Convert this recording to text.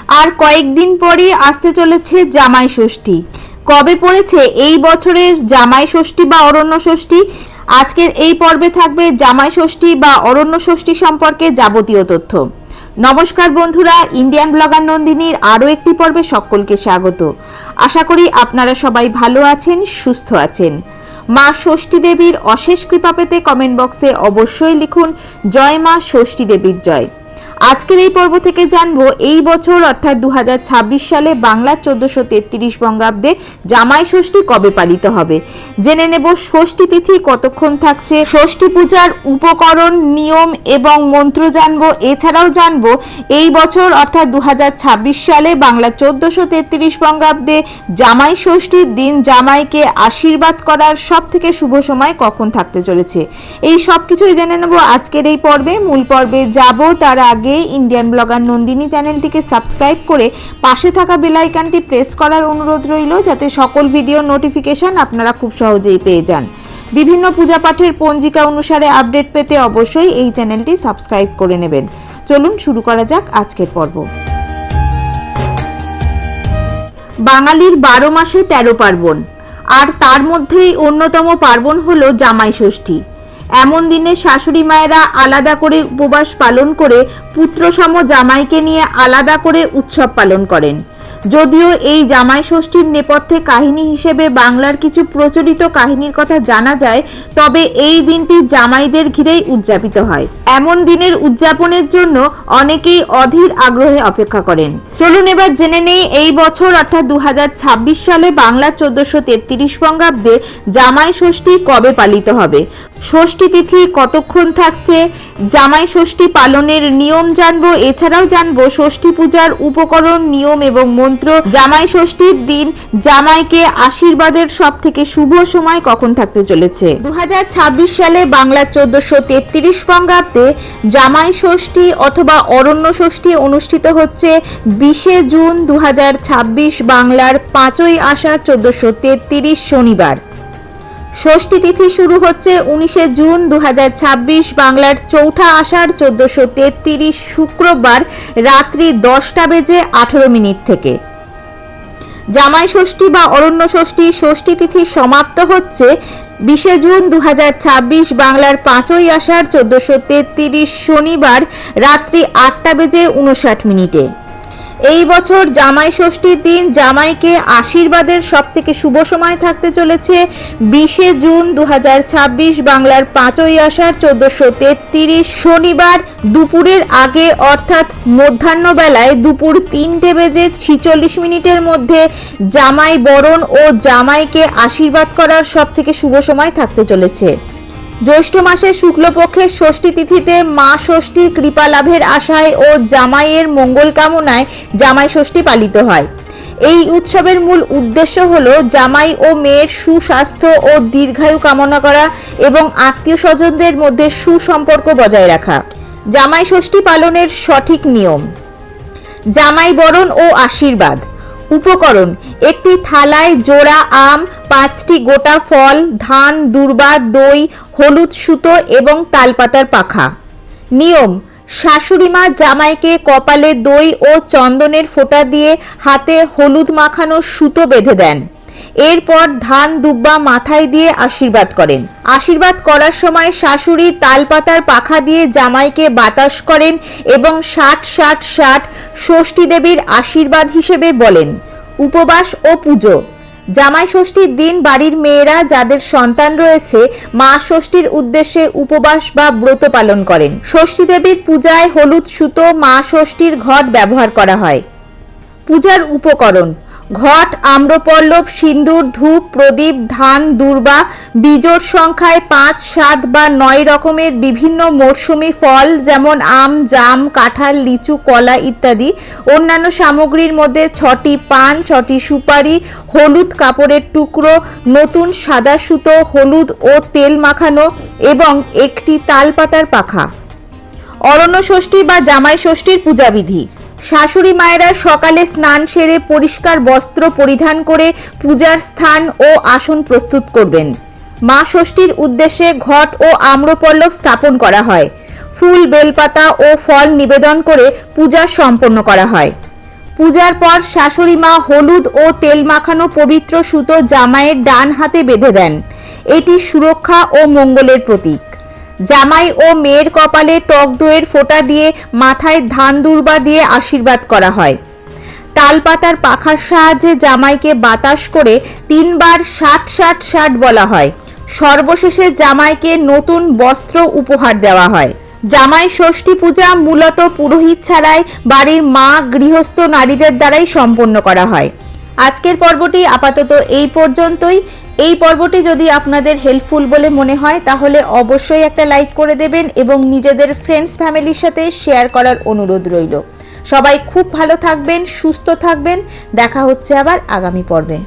আর কয়েকদিন পরেই আসতে চলেছে জামাই ষষ্ঠী। কবে পড়েছে এই বছরের জামাই ষষ্ঠী বা অরণ্য ষষ্ঠী? আজকের এই পর্বে থাকবে জামাই ষষ্ঠী বা অরণ্য ষষ্ঠী সম্পর্কে যাবতীয় তথ্য। নমস্কার বন্ধুরা, ইন্ডিয়ান ব্লগার নন্দিনীর আরও একটি পর্বে সকলকে স্বাগত। আশা করি আপনারা সবাই ভালো আছেন, সুস্থ আছেন। মা ষষ্ঠী দেবীর অশেষ কৃপা পেতে কমেন্ট বক্সে অবশ্যই লিখুন জয় মা ষষ্ঠী দেবীর জয়। আজকের এই পর্ব থেকে জানবো এই বছর অর্থাৎ 2026 সালে বাংলা 1433 বঙ্গাব্দে জামাই ষষ্ঠী কবে পালিত হবে। জেনে নেব ষষ্ঠী তিথি কতক্ষণ থাকছে, ষষ্ঠী পূজার উপকরণ, নিয়ম এবং মন্ত্র জানবো। এছাড়াও জানবো এই বছর অর্থাৎ 2026 সালে বাংলা 1433 বঙ্গাব্দে জামাই ষষ্ঠীর দিন জামাইকে আশীর্বাদ করার সব থেকে শুভ সময় কখন থাকতে চলেছে। এই সব কিছুই জেনে নেব আজকের এই পর্বে। মূল পর্বে যাব তার আগে ইন্ডিয়ান ব্লগার নন্দিনী চ্যানেলটিকে সাবস্ক্রাইব করে পাশে থাকা বেল আইকনটি প্রেস করার অনুরোধ রইল, যাতে সকল ভিডিও নোটিফিকেশন আপনারা খুব সহজেই পেয়ে যান। বিভিন্ন পূজা পাঠের পঞ্জিকা অনুসারে আপডেট পেতে অবশ্যই এই চ্যানেলটি সাবস্ক্রাইব করে নেবেন। চলুন শুরু করা যাক আজকের পর্ব। বাঙালির 12 মাসে 13 পার্বণ, আর তার মধ্যেই অন্যতম পার্বণ হলো জামাই ষষ্ঠী। এমন দিনে শাশুড়ি মায়েরা আলাদা করে উপবাস পালন করে পুত্রসম জামাইকে নিয়ে আলাদা করে উৎসব পালন করেন। যদিও এই জামাই ষষ্ঠীর নেপথ্যে কাহিনী হিসেবে বাংলার কিছু প্রচলিত কাহিনীর কথা জানা যায়, তবে এই দিনটি জামাইদের ঘিরেই উদযাপিত হয়। এমন দিনের উদযাপনের জন্য অনেকেই অধীর আগ্রহে অপেক্ষা করেন। চলুন এবার জেনে নেই এই বছর অর্থাৎ 2026 সালে বাংলা 1433 বঙ্গাব্দে জামাই ষষ্ঠী কবে পালিত হবে, ষষ্ঠী তিথি কতক্ষণ থাকছে, জামাই ষষ্ঠী পালনের নিয়ম জানবো। এছাড়াও জানবো ষষ্ঠী পূজার উপকরণ, নিয়ম এবং মন্ত্র। জামাই ষষ্ঠীর দিন জামাইকে আশীর্বাদের সব থেকে শুভ সময় কখন থাকতে চলেছে। 2026 সালে বাংলা 1433 বঙ্গাব্দে জামাই ষষ্ঠী অথবা অরণ্য ষষ্ঠী অনুষ্ঠিত হচ্ছে 20 জুন 2026 বাংলার 5ই আষাঢ় 1433 শনিবার। ষষ্ঠী তিথি শুরু হচ্ছে 19 জুন 2026 বাংলার 4ঠা আষাঢ় 1433 শুক্রবার রাত্রি 10:18 থেকে। জামাই ষষ্ঠী বা অরণ্য ষষ্ঠী ষষ্ঠী তিথি সমাপ্ত হচ্ছে 20 জুন 2026 বাংলার 5ই আষাঢ় 1433 শনিবার রাত্রি 8:59। এই বছর জামাই ষষ্ঠীর দিন জামাইকে আশীর্বাদের সব থেকে শুভ সময় থাকতে চলেছে 20 জুন 2026 বাংলার 5ই আষাঢ় 1433 শনিবার দুপুরের আগে অর্থাৎ মধ্যাহ্ন বেলায় দুপুর 3:46 মধ্যে জামাই বরণ ও জামাইকে আশীর্বাদ করার সব থেকে শুভ সময় থাকতে চলেছে। জ্যৈষ্ঠ মাসের শুক্লপক্ষের ষষ্ঠী তিথিতে মা ষষ্ঠীর কৃপা লাভের আশায় ও জামাইয়ের মঙ্গল কামনায় জামাই ষষ্ঠী পালিত হয়। এই উৎসবের মূল উদ্দেশ্য হলো জামাই ও মেয়ের সুস্বাস্থ্য ও দীর্ঘায়ু কামনা করা এবং আত্মীয় স্বজনদের মধ্যে সুসম্পর্ক বজায় রাখা। জামাই ষষ্ঠী পালনের সঠিক নিয়ম। জামাই বরণ ও আশীর্বাদ। উপকরণ: একটি থালায় জোড়া আম, 5টি গোটা ফল, ধান, দূর্বা, দই, হলুদ সুতো এবং তালপাতার পাখা। নিয়ম: শাশুড়ি মা জামাইকে কপালে দই ও চন্দনের ফোঁটা দিয়ে হাতে হলুদ মাখানো সুতো বেঁধে দেন। এরপর ধান দুব্বা মাথায় দিয়ে আশীর্বাদ করেন। আশীর্বাদ করার সময় শাশুড়ি তালপাতার পাখা দিয়ে জামাইকে বাতাস করেন এবং 60-60-60 ষষ্ঠী দেবীর আশীর্বাদ হিসেবে বলেন। উপবাস ও পুজো। জামাই ষষ্ঠীর দিন বাড়ির মেয়েরা যাদের সন্তান রয়েছে মা ষষ্ঠীর উদ্দেশ্যে উপবাস বা ব্রত পালন করেন। ষষ্ঠী দেবীর পূজায় হলুদ সুতো, মা ষষ্ঠীর ঘট ব্যবহার করা হয়। পূজার উপকরণ: ঘট, আম্রপল্লব, সিন্দুর, ধূপ, প্রদীপ, ধান, দূর্বা, বিজোড় সংখ্যায় 5, 7 বা 9 রকমের বিভিন্ন মরশুমি ফল যেমন আম, জাম, কাঁঠাল, লিচু, কলা ইত্যাদি। অন্যান্য সামগ্রীর মধ্যে 6টি পান, 6টি সুপারি, হলুদ কাপড়ের টুকরো, নতুন সাদা সুতো, হলুদ ও তেল মাখানো এবং একটি তালপাতার পাখা। অরণ্য ষষ্ঠী বা জামাই ষষ্ঠীর পূজাবিধি। শাশুড়ি মায়েরা সকালে স্নান সেরে পরিষ্কার বস্ত্র পরিধান করে পূজার স্থান ও আসন প্রস্তুত করবেন। মা ষষ্ঠীর উদ্দেশ্যে ঘট ও আম্রপল্লব স্থাপন করা হয়। ফুল, বেলপাতা ও ফল নিবেদন করে পূজা সম্পন্ন করা হয়। পূজার পর শাশুড়ি মা হলুদ ও তেল মাখানো পবিত্র সুতো জামাইয়ের ডান হাতে বেঁধে দেন। এটি সুরক্ষা ও মঙ্গলের প্রতীক। জামাই ও মেয়ের কপালে টক দইয়ের ফোঁটা দিয়ে মাথায় ধান দুর্বা দিয়ে আশীর্বাদ করা হয়। তালপাতার পাখার সাহায্যে জামাইকে বাতাস করে 3 বার 60-60-60 বলা হয়। সর্বশেষে জামাইকে নতুন বস্ত্র উপহার দেওয়া হয়। জামাই ষষ্ঠী পূজা মূলত পুরোহিত ছাড়াই বাড়ির মা গৃহস্থ নারীদের দ্বারাই সম্পন্ন করা হয়। আজকের পর্বটি আপাতত এই পর্যন্তই। এই পর্বটি যদি আপনাদের হেল্পফুল বলে মনে হয় তাহলে অবশ্যই একটা লাইক করে দেবেন এবং নিজেদের ফ্রেন্ডস ফ্যামিলির সাথে শেয়ার করার অনুরোধ রইল। সবাই খুব ভালো থাকবেন, সুস্থ থাকবেন। দেখা হচ্ছে আবার আগামী পর্বে।